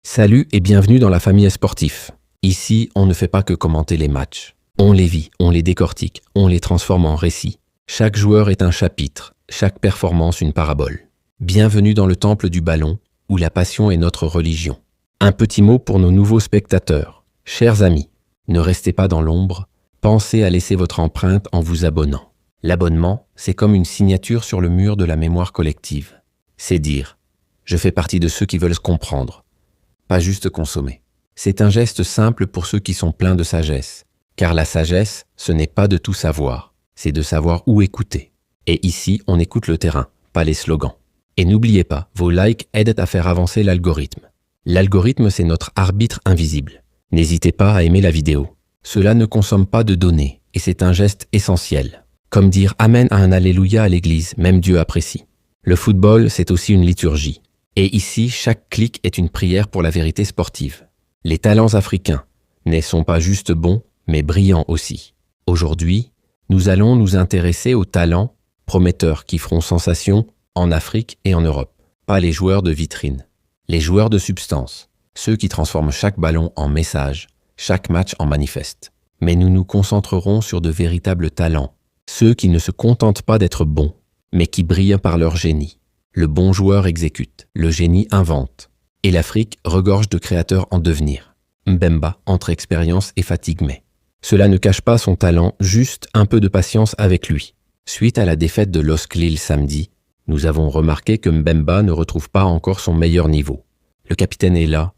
Salut et bienvenue dans la famille sportif. Ici, on ne fait pas que commenter les matchs. On les vit, on les décortique, on les transforme en récits. Chaque joueur est un chapitre, chaque performance une parabole. Bienvenue dans le temple du ballon, où la passion est notre religion. Un petit mot pour nos nouveaux spectateurs. Chers amis, ne restez pas dans l'ombre, pensez à laisser votre empreinte en vous abonnant. L'abonnement, c'est comme une signature sur le mur de la mémoire collective. C'est dire, je fais partie de ceux qui veulent se comprendre. Pas juste consommer. C'est un geste simple pour ceux qui sont pleins de sagesse. Car la sagesse, ce n'est pas de tout savoir, c'est de savoir où écouter. Et ici, on écoute le terrain, pas les slogans. Et n'oubliez pas, vos likes aident à faire avancer l'algorithme. L'algorithme, c'est notre arbitre invisible. N'hésitez pas à aimer la vidéo. Cela ne consomme pas de données, et c'est un geste essentiel. Comme dire Amen à un Alléluia à l'église, même Dieu apprécie. Le football, c'est aussi une liturgie. Et ici, chaque clic est une prière pour la vérité sportive. Les talents africains ne sont pas juste bons, mais brillants aussi. Aujourd'hui, nous allons nous intéresser aux talents prometteurs qui feront sensation en Afrique et en Europe. Pas les joueurs de vitrine, les joueurs de substance, ceux qui transforment chaque ballon en message, chaque match en manifeste. Mais nous nous concentrerons sur de véritables talents, ceux qui ne se contentent pas d'être bons, mais qui brillent par leur génie. Le bon joueur exécute, le génie invente. Et l'Afrique regorge de créateurs en devenir. Mbemba entre expérience et fatigue mais. Cela ne cache pas son talent, juste un peu de patience avec lui. Suite à la défaite de LOSC Lille samedi, nous avons remarqué que Mbemba ne retrouve pas encore son meilleur niveau. Le capitaine est là,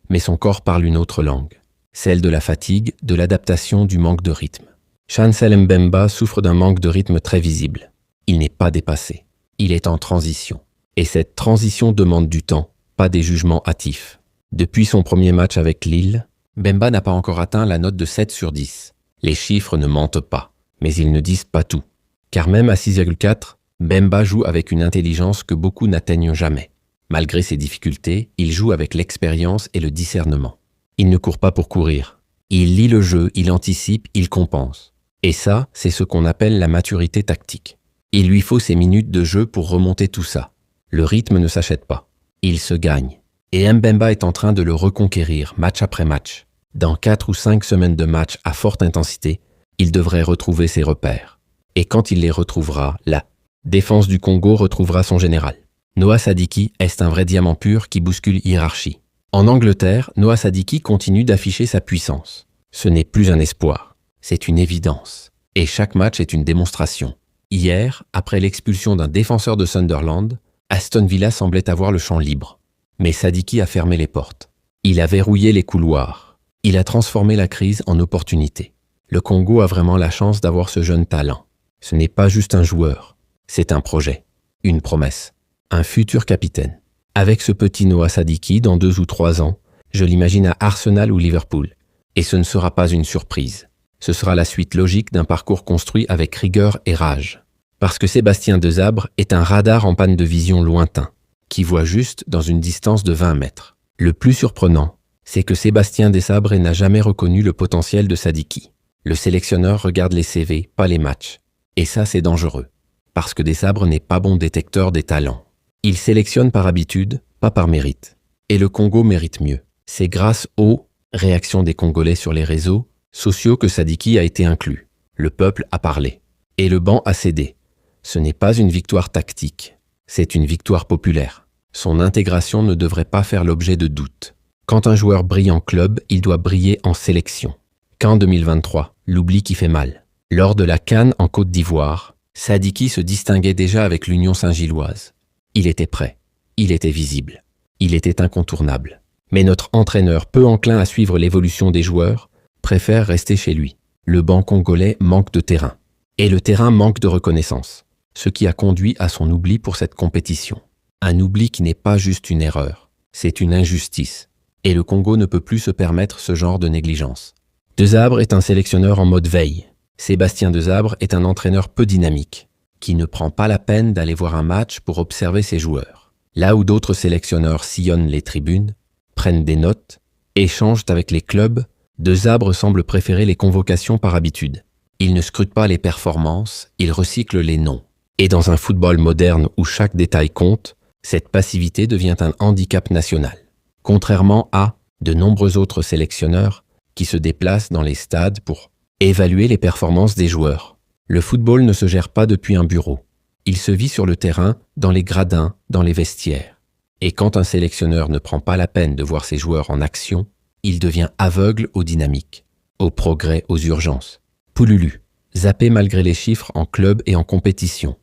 mais son corps parle une autre langue. Celle de la fatigue, de l'adaptation, du manque de rythme. Chancel Mbemba souffre d'un manque de rythme très visible. Il n'est pas dépassé. Il est en transition. Et cette transition demande du temps, pas des jugements hâtifs. Depuis son premier match avec Lille, Mbemba n'a pas encore atteint la note de 7 sur 10. Les chiffres ne mentent pas, mais ils ne disent pas tout. Car même à 6,4, Mbemba joue avec une intelligence que beaucoup n'atteignent jamais. Malgré ses difficultés, il joue avec l'expérience et le discernement. Il ne court pas pour courir. Il lit le jeu, il anticipe, il compense. Et ça, c'est ce qu'on appelle la maturité tactique. Il lui faut ses minutes de jeu pour remonter tout ça. Le rythme ne s'achète pas. Il se gagne. Et Mbemba est en train de le reconquérir match après match. Dans 4 ou 5 semaines de match à forte intensité, il devrait retrouver ses repères. Et quand il les retrouvera, la défense du Congo retrouvera son général. Noah Sadiki est un vrai diamant pur qui bouscule hiérarchie. En Angleterre, Noah Sadiki continue d'afficher sa puissance. Ce n'est plus un espoir, c'est une évidence. Et chaque match est une démonstration. Hier, après l'expulsion d'un défenseur de Sunderland, Aston Villa semblait avoir le champ libre. Mais Sadiki a fermé les portes. Il a verrouillé les couloirs. Il a transformé la crise en opportunité. Le Congo a vraiment la chance d'avoir ce jeune talent. Ce n'est pas juste un joueur, c'est un projet, une promesse, un futur capitaine. Avec ce petit Noah Sadiki, dans 2 ou 3 ans, je l'imagine à Arsenal ou Liverpool. Et ce ne sera pas une surprise. Ce sera la suite logique d'un parcours construit avec rigueur et rage. Parce que Sébastien Desabre est un radar en panne de vision lointain, qui voit juste dans une distance de 20 mètres. Le plus surprenant, c'est que Sébastien Desabre n'a jamais reconnu le potentiel de Sadiki. Le sélectionneur regarde les CV, pas les matchs. Et ça, c'est dangereux, parce que Desabre n'est pas bon détecteur des talents. Il sélectionne par habitude, pas par mérite. Et le Congo mérite mieux. C'est grâce aux réactions des Congolais sur les réseaux sociaux que Sadiki a été inclus. Le peuple a parlé. Et le banc a cédé. Ce n'est pas une victoire tactique, c'est une victoire populaire. Son intégration ne devrait pas faire l'objet de doutes. Quand un joueur brille en club, il doit briller en sélection. Qu'en 2023, l'oubli qui fait mal. Lors de la CAN en Côte d'Ivoire, Sadiki se distinguait déjà avec l'Union Saint-Gilloise. Il était prêt, il était visible, il était incontournable. Mais notre entraîneur, peu enclin à suivre l'évolution des joueurs, préfère rester chez lui. Le banc congolais manque de terrain. Et le terrain manque de reconnaissance. Ce qui a conduit à son oubli pour cette compétition. Un oubli qui n'est pas juste une erreur, c'est une injustice. Et le Congo ne peut plus se permettre ce genre de négligence. Desabre est un sélectionneur en mode veille. Sébastien Desabre est un entraîneur peu dynamique, qui ne prend pas la peine d'aller voir un match pour observer ses joueurs. Là où d'autres sélectionneurs sillonnent les tribunes, prennent des notes, échangent avec les clubs, Desabre semble préférer les convocations par habitude. Il ne scrute pas les performances, il recycle les noms. Et dans un football moderne où chaque détail compte, cette passivité devient un handicap national. contrairement à de nombreux autres sélectionneurs qui se déplacent dans les stades pour évaluer les performances des joueurs. Le football ne se gère pas depuis un bureau. Il se vit sur le terrain, dans les gradins, dans les vestiaires. Et quand un sélectionneur ne prend pas la peine de voir ses joueurs en action, il devient aveugle aux dynamiques, au progrès, aux urgences. Pouloulou, zappé malgré les chiffres en club et en compétition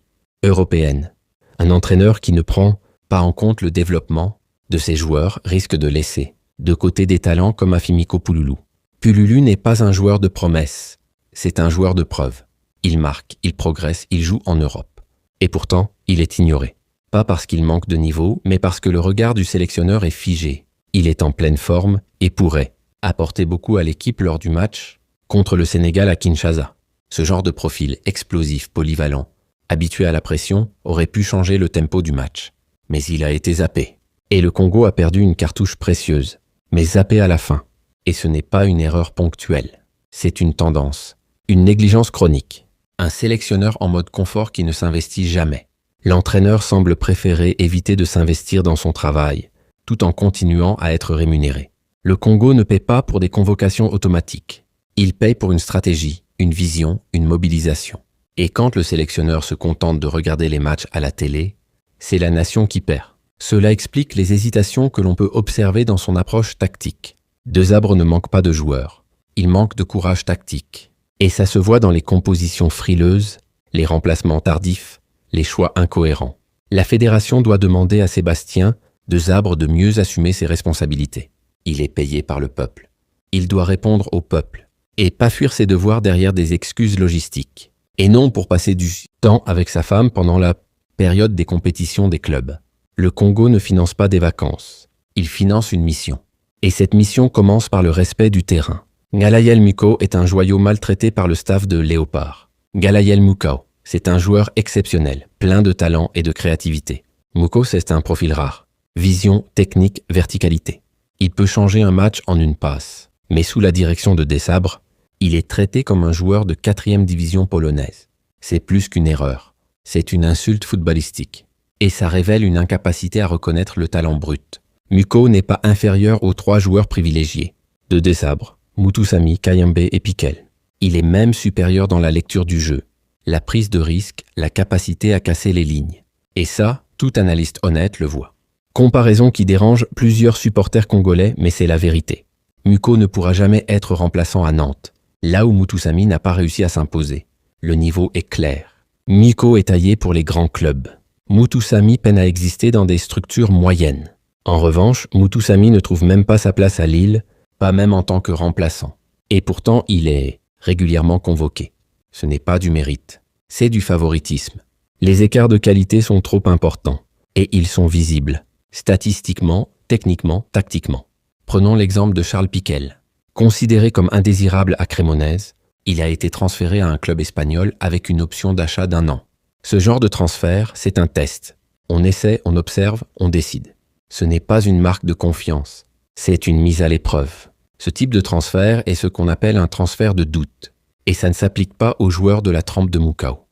européenne. Un entraîneur qui ne prend pas en compte le développement de ses joueurs risque de laisser de côté des talents comme Afimiko Pouloulou. Pouloulou n'est pas un joueur de promesse, c'est un joueur de preuve. Il marque, il progresse, il joue en Europe. Et pourtant, il est ignoré. Pas parce qu'il manque de niveau, mais parce que le regard du sélectionneur est figé. Il est en pleine forme et pourrait apporter beaucoup à l'équipe lors du match contre le Sénégal à Kinshasa. Ce genre de profil explosif, polyvalent, habitué à la pression, aurait pu changer le tempo du match. Mais il a été zappé. Et le Congo a perdu une cartouche précieuse, mais zappé à la fin. Et ce n'est pas une erreur ponctuelle. C'est une tendance, une négligence chronique. Un sélectionneur en mode confort qui ne s'investit jamais. L'entraîneur semble préférer éviter de s'investir dans son travail, tout en continuant à être rémunéré. Le Congo ne paie pas pour des convocations automatiques. Il paye pour une stratégie, une vision, une mobilisation. Et quand le sélectionneur se contente de regarder les matchs à la télé, c'est la nation qui perd. Cela explique les hésitations que l'on peut observer dans son approche tactique. De Zabre ne manque pas de joueurs. Il manque de courage tactique. Et ça se voit dans les compositions frileuses, les remplacements tardifs, les choix incohérents. La fédération doit demander à Sébastien De Zabre de mieux assumer ses responsabilités. Il est payé par le peuple. Il doit répondre au peuple et pas fuir ses devoirs derrière des excuses logistiques. Et non pour passer du temps avec sa femme pendant la période des compétitions des clubs. Le Congo ne finance pas des vacances. Il finance une mission. Et cette mission commence par le respect du terrain. Galayel Mukau est un joyau maltraité par le staff de Léopard. Galayel Mukau, c'est un joueur exceptionnel, plein de talent et de créativité. Mukau, c'est un profil rare. Vision, technique, verticalité. Il peut changer un match en une passe. Mais sous la direction de Desabre, il est traité comme un joueur de 4e division polonaise. C'est plus qu'une erreur. C'est une insulte footballistique. Et ça révèle une incapacité à reconnaître le talent brut. Mukau n'est pas inférieur aux 3 joueurs privilégiés, de Desabre, Mutusami, Kayembe et Piquel. Il est même supérieur dans la lecture du jeu, la prise de risque, la capacité à casser les lignes. Et ça, tout analyste honnête le voit. Comparaison qui dérange plusieurs supporters congolais, mais c'est la vérité. Mukau ne pourra jamais être remplaçant à Nantes, là où Mutusami n'a pas réussi à s'imposer. Le niveau est clair. Mukau est taillé pour les grands clubs. Mutusami peine à exister dans des structures moyennes. En revanche, Mutusami ne trouve même pas sa place à Lille, pas même en tant que remplaçant. Et pourtant, il est régulièrement convoqué. Ce n'est pas du mérite, c'est du favoritisme. Les écarts de qualité sont trop importants, et ils sont visibles, statistiquement, techniquement, tactiquement. Prenons l'exemple de Charles Piquel. Considéré comme indésirable à Cremonese, il a été transféré à un club espagnol avec une option d'achat d'1 an. Ce genre de transfert, c'est un test. On essaie, on observe, on décide. Ce n'est pas une marque de confiance, c'est une mise à l'épreuve. Ce type de transfert est ce qu'on appelle un transfert de doute. Et ça ne s'applique pas aux joueurs de la trempe de Mukau.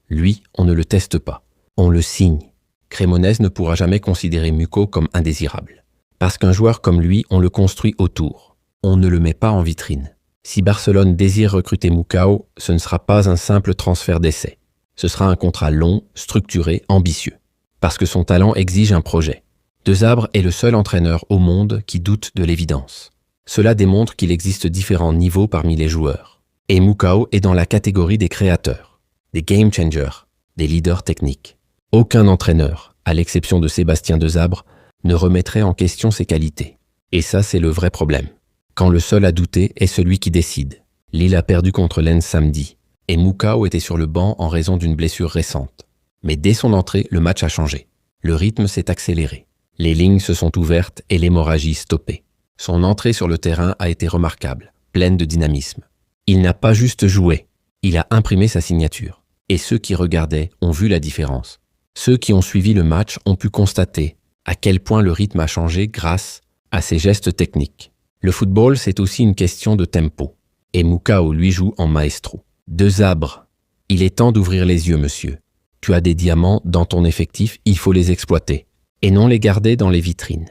Lui, on ne le teste pas, on le signe. Cremonese ne pourra jamais considérer Mukau comme indésirable. Parce qu'un joueur comme lui, on le construit autour. On ne le met pas en vitrine. Si Barcelone désire recruter Mukau, ce ne sera pas un simple transfert d'essai. Ce sera un contrat long, structuré, ambitieux. Parce que son talent exige un projet. De Zabre est le seul entraîneur au monde qui doute de l'évidence. Cela démontre qu'il existe différents niveaux parmi les joueurs. Et Mukau est dans la catégorie des créateurs, des game changers, des leaders techniques. Aucun entraîneur, à l'exception de Sébastien De Zabre, ne remettrait en question ses qualités. Et ça, c'est le vrai problème. Quand le seul à douter est celui qui décide. Lille a perdu contre Lens samedi, et Mukau était sur le banc en raison d'une blessure récente. Mais dès son entrée, le match a changé. Le rythme s'est accéléré. Les lignes se sont ouvertes et l'hémorragie stoppée. Son entrée sur le terrain a été remarquable, pleine de dynamisme. Il n'a pas juste joué, il a imprimé sa signature. Et ceux qui regardaient ont vu la différence. Ceux qui ont suivi le match ont pu constater à quel point le rythme a changé grâce à ses gestes techniques. Le football, c'est aussi une question de tempo. Et Mukau lui joue en maestro. De Zabre, il est temps d'ouvrir les yeux, monsieur. Tu as des diamants dans ton effectif, il faut les exploiter. Et non les garder dans les vitrines.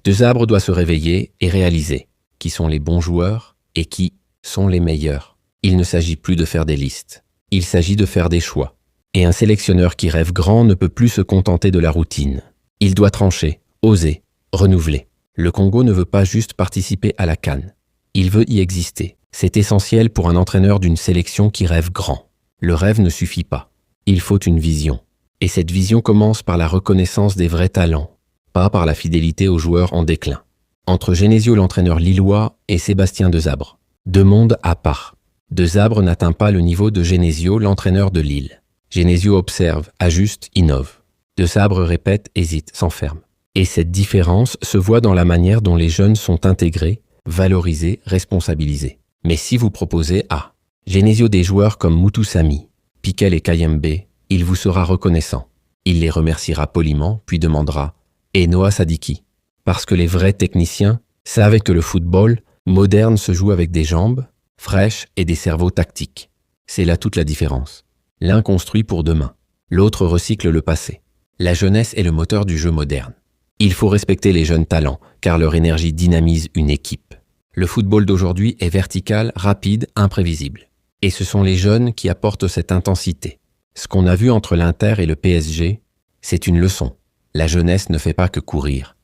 De Zabre doit se réveiller et réaliser qui sont les bons joueurs et qui sont les meilleurs. Il ne s'agit plus de faire des listes. Il s'agit de faire des choix. Et un sélectionneur qui rêve grand ne peut plus se contenter de la routine. Il doit trancher, oser, renouveler. Le Congo ne veut pas juste participer à la CAN. Il veut y exister. C'est essentiel pour un entraîneur d'une sélection qui rêve grand. Le rêve ne suffit pas. Il faut une vision. Et cette vision commence par la reconnaissance des vrais talents, pas par la fidélité aux joueurs en déclin. Entre Genesio, l'entraîneur lillois, et Sébastien De Zabre, deux mondes à part. De Zabre n'atteint pas le niveau de Genesio, l'entraîneur de Lille. Genesio observe, ajuste, innove. De Zabre répète, hésite, s'enferme. Et cette différence se voit dans la manière dont les jeunes sont intégrés, valorisés, responsabilisés. Mais si vous proposez à Genesio des joueurs comme Moutou Samy, Piquel et Kayembe, il vous sera reconnaissant. Il les remerciera poliment, puis demandera « Et Noah Sadiki ?» Parce que les vrais techniciens savaient que le football moderne se joue avec des jambes fraîches et des cerveaux tactiques. C'est là toute la différence. L'un construit pour demain, l'autre recycle le passé. La jeunesse est le moteur du jeu moderne. Il faut respecter les jeunes talents, car leur énergie dynamise une équipe. Le football d'aujourd'hui est vertical, rapide, imprévisible. Et ce sont les jeunes qui apportent cette intensité. Ce qu'on a vu entre l'Inter et le PSG, c'est une leçon. La jeunesse ne fait pas que courir.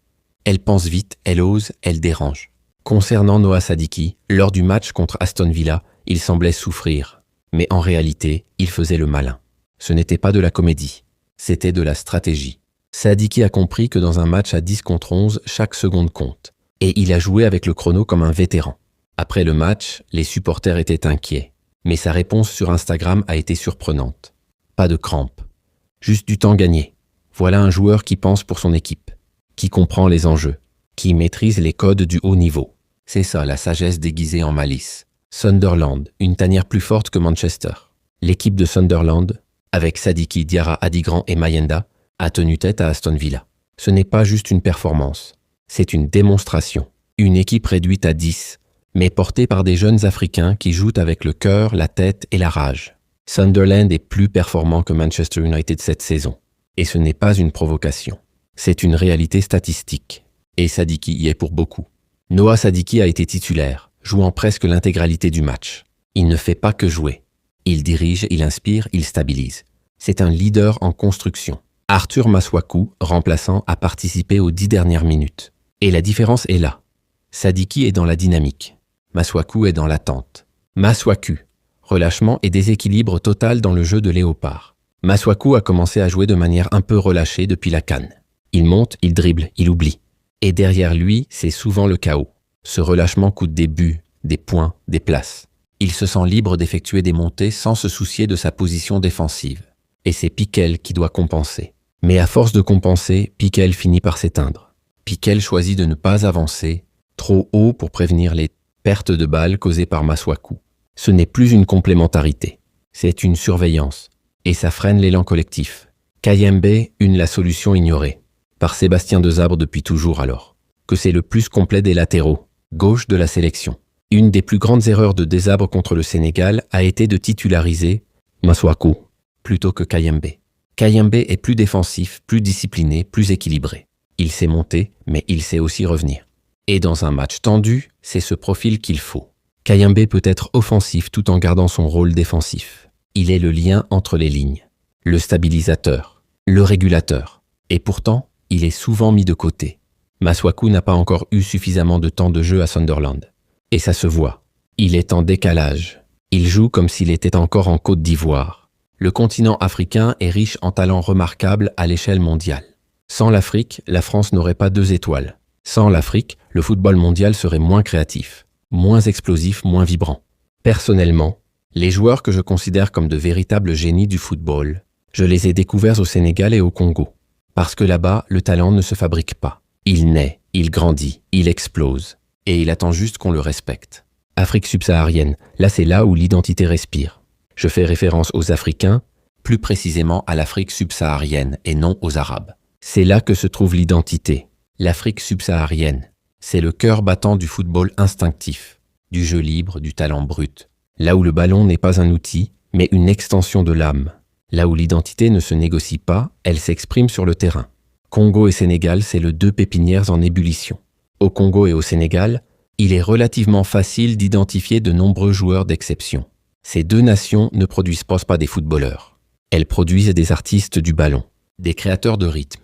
Elle pense vite, elle ose, elle dérange. Concernant Noah Sadiki, lors du match contre Aston Villa, il semblait souffrir. Mais en réalité, il faisait le malin. Ce n'était pas de la comédie, c'était de la stratégie. Sadiki a compris que dans un match à 10 contre 11, chaque seconde compte. Et il a joué avec le chrono comme un vétéran. Après le match, les supporters étaient inquiets. Mais sa réponse sur Instagram a été surprenante. Pas de crampes. Juste du temps gagné. Voilà un joueur qui pense pour son équipe, qui comprend les enjeux, qui maîtrise les codes du haut niveau. C'est ça la sagesse déguisée en malice. Sunderland, une tanière plus forte que Manchester. L'équipe de Sunderland, avec Sadiki, Diarra, Adigran et Mayenda, a tenu tête à Aston Villa. Ce n'est pas juste une performance, c'est une démonstration. Une équipe réduite à 10, mais portée par des jeunes Africains qui jouent avec le cœur, la tête et la rage. Sunderland est plus performant que Manchester United cette saison. Et ce n'est pas une provocation. C'est une réalité statistique. Et Sadiki y est pour beaucoup. Noah Sadiki a été titulaire, jouant presque l'intégralité du match. Il ne fait pas que jouer. Il dirige, il inspire, il stabilise. C'est un leader en construction. Arthur Masuaku, remplaçant, a participé aux 10 dernières minutes. Et la différence est là. Sadiki est dans la dynamique. Masuaku est dans l'attente. Masuaku, relâchement et déséquilibre total dans le jeu de Léopard. Masuaku a commencé à jouer de manière un peu relâchée depuis la CAN. Il monte, il dribble, il oublie. Et derrière lui, c'est souvent le chaos. Ce relâchement coûte des buts, des points, des places. Il se sent libre d'effectuer des montées sans se soucier de sa position défensive. Et c'est Piquel qui doit compenser. Mais à force de compenser, Piquel finit par s'éteindre. Piquel choisit de ne pas avancer trop haut pour prévenir les pertes de balles causées par Masuaku. Ce n'est plus une complémentarité, c'est une surveillance. Et ça freine l'élan collectif. Kayembe, la solution ignorée, par Sébastien De Zabre depuis toujours alors, que c'est le plus complet des latéraux, gauche de la sélection. Une des plus grandes erreurs de De Zabre contre le Sénégal a été de titulariser Masuaku plutôt que Kayembe. Kayembe est plus défensif, plus discipliné, plus équilibré. Il sait monter, mais il sait aussi revenir. Et dans un match tendu, c'est ce profil qu'il faut. Kayembe peut être offensif tout en gardant son rôle défensif. Il est le lien entre les lignes, le stabilisateur, le régulateur. Et pourtant, il est souvent mis de côté. Masuaku n'a pas encore eu suffisamment de temps de jeu à Sunderland. Et ça se voit. Il est en décalage. Il joue comme s'il était encore en Côte d'Ivoire. Le continent africain est riche en talents remarquables à l'échelle mondiale. Sans l'Afrique, la France n'aurait pas 2 étoiles. Sans l'Afrique, le football mondial serait moins créatif, moins explosif, moins vibrant. Personnellement, les joueurs que je considère comme de véritables génies du football, je les ai découverts au Sénégal et au Congo. Parce que là-bas, le talent ne se fabrique pas. Il naît, il grandit, il explose. Et il attend juste qu'on le respecte. Afrique subsaharienne, là c'est là où l'identité respire. Je fais référence aux Africains, plus précisément à l'Afrique subsaharienne et non aux Arabes. C'est là que se trouve l'identité. L'Afrique subsaharienne, c'est le cœur battant du football instinctif, du jeu libre, du talent brut. Là où le ballon n'est pas un outil, mais une extension de l'âme. Là où l'identité ne se négocie pas, elle s'exprime sur le terrain. Congo et Sénégal, c'est le 2 pépinières en ébullition. Au Congo et au Sénégal, il est relativement facile d'identifier de nombreux joueurs d'exception. Ces deux nations ne produisent pas des footballeurs. Elles produisent des artistes du ballon, des créateurs de rythme,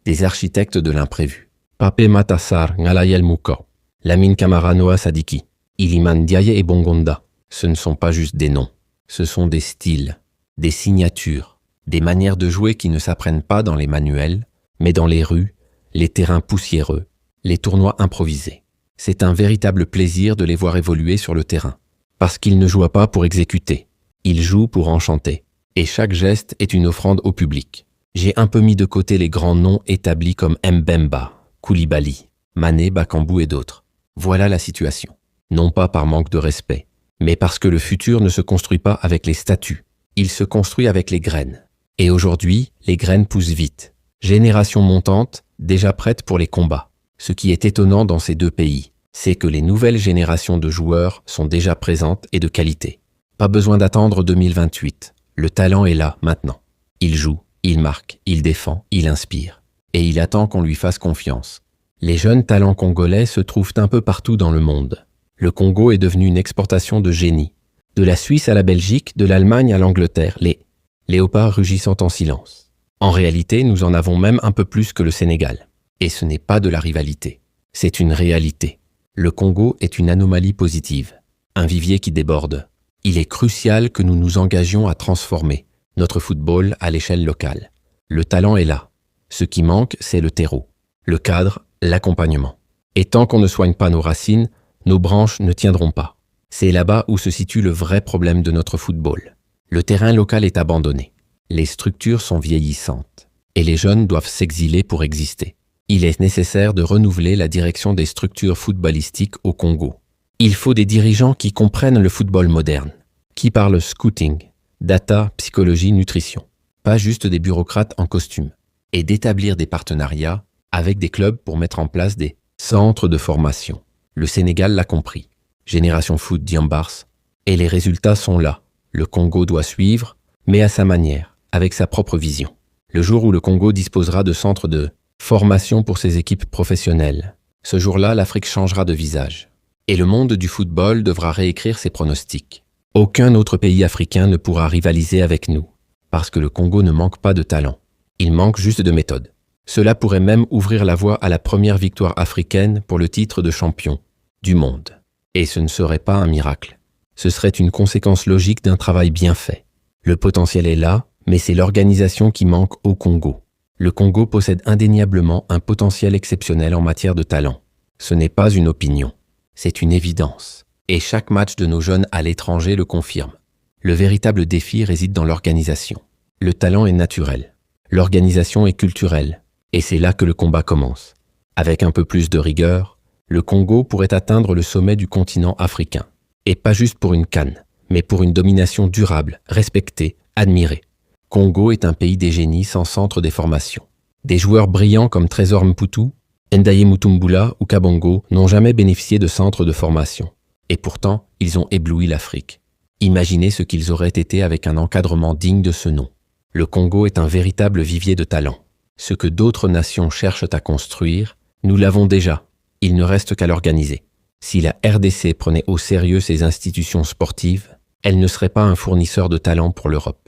des architectes de l'imprévu. Pape Matassar Ngalayel Mouko, Lamine Camara Noah Sadiki, Iliman Ndiaye et Bongonda, ce ne sont pas juste des noms, ce sont des styles, des signatures, des manières de jouer qui ne s'apprennent pas dans les manuels, mais dans les rues, les terrains poussiéreux, les tournois improvisés. C'est un véritable plaisir de les voir évoluer sur le terrain, parce qu'ils ne jouent pas pour exécuter, ils jouent pour enchanter, et chaque geste est une offrande au public. J'ai un peu mis de côté les grands noms établis comme Mbemba, Koulibaly, Mané, Bakambu et d'autres. Voilà la situation. Non pas par manque de respect, mais parce que le futur ne se construit pas avec les statues, il se construit avec les graines. Et aujourd'hui, les graines poussent vite. Génération montante, déjà prête pour les combats. Ce qui est étonnant dans ces deux pays, c'est que les nouvelles générations de joueurs sont déjà présentes et de qualité. Pas besoin d'attendre 2028. Le talent est là, maintenant. Il joue, il marque, il défend, il inspire. Et il attend qu'on lui fasse confiance. Les jeunes talents congolais se trouvent un peu partout dans le monde. Le Congo est devenu une exportation de génie. De la Suisse à la Belgique, de l'Allemagne à l'Angleterre, les léopards rugissant en silence. En réalité, nous en avons même un peu plus que le Sénégal. Et ce n'est pas de la rivalité. C'est une réalité. Le Congo est une anomalie positive, un vivier qui déborde. Il est crucial que nous nous engagions à transformer notre football à l'échelle locale. Le talent est là. Ce qui manque, c'est le terreau, le cadre, l'accompagnement. Et tant qu'on ne soigne pas nos racines, nos branches ne tiendront pas. C'est là-bas où se situe le vrai problème de notre football. Le terrain local est abandonné. Les structures sont vieillissantes. Et les jeunes doivent s'exiler pour exister. Il est nécessaire de renouveler la direction des structures footballistiques au Congo. Il faut des dirigeants qui comprennent le football moderne, qui parlent scouting, data, psychologie, nutrition. Pas juste des bureaucrates en costume. Et d'établir des partenariats avec des clubs pour mettre en place des centres de formation. Le Sénégal l'a compris. Génération Foot Diambars. Et les résultats sont là. Le Congo doit suivre, mais à sa manière, avec sa propre vision. Le jour où le Congo disposera de centres de formation pour ses équipes professionnelles, ce jour-là, l'Afrique changera de visage. Et le monde du football devra réécrire ses pronostics. Aucun autre pays africain ne pourra rivaliser avec nous, parce que le Congo ne manque pas de talent. Il manque juste de méthode. Cela pourrait même ouvrir la voie à la première victoire africaine pour le titre de champion du monde. Et ce ne serait pas un miracle. Ce serait une conséquence logique d'un travail bien fait. Le potentiel est là, mais c'est l'organisation qui manque au Congo. Le Congo possède indéniablement un potentiel exceptionnel en matière de talent. Ce n'est pas une opinion, c'est une évidence. Et chaque match de nos jeunes à l'étranger le confirme. Le véritable défi réside dans l'organisation. Le talent est naturel. L'organisation est culturelle. Et c'est là que le combat commence. Avec un peu plus de rigueur, le Congo pourrait atteindre le sommet du continent africain. Et pas juste pour une CAN, mais pour une domination durable, respectée, admirée. Congo est un pays des génies sans centre des formations. Des joueurs brillants comme Trésor Mputu, Ndaye Mutumbula ou Kabongo n'ont jamais bénéficié de centres de formation. Et pourtant, ils ont ébloui l'Afrique. Imaginez ce qu'ils auraient été avec un encadrement digne de ce nom. Le Congo est un véritable vivier de talent. Ce que d'autres nations cherchent à construire, nous l'avons déjà. Il ne reste qu'à l'organiser. Si la RDC prenait au sérieux ses institutions sportives, elle ne serait pas un fournisseur de talent pour l'Europe.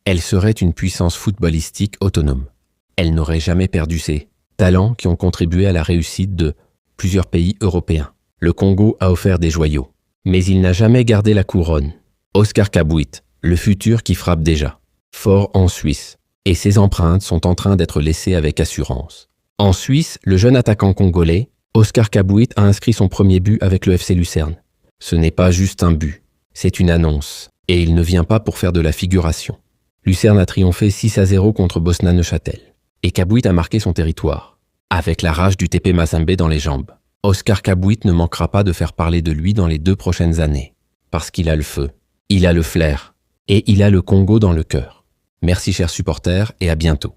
Elle serait une puissance footballistique autonome. Elle n'aurait jamais perdu ses talents qui ont contribué à la réussite de plusieurs pays européens. Le Congo a offert des joyaux, mais il n'a jamais gardé la couronne. Oscar Kabouit, le futur qui frappe déjà, fort en Suisse, et ses empreintes sont en train d'être laissées avec assurance. En Suisse, le jeune attaquant congolais, Oscar Kabouit a inscrit son premier but avec le FC Lucerne. Ce n'est pas juste un but, c'est une annonce, et il ne vient pas pour faire de la figuration. Lucerne a triomphé 6-0 contre Bosna Neuchâtel, et Kabouit a marqué son territoire, avec la rage du TP Mazembe dans les jambes. Oscar Kabouit ne manquera pas de faire parler de lui dans les 2 prochaines années, parce qu'il a le feu, il a le flair, et il a le Congo dans le cœur. Merci chers supporters et à bientôt.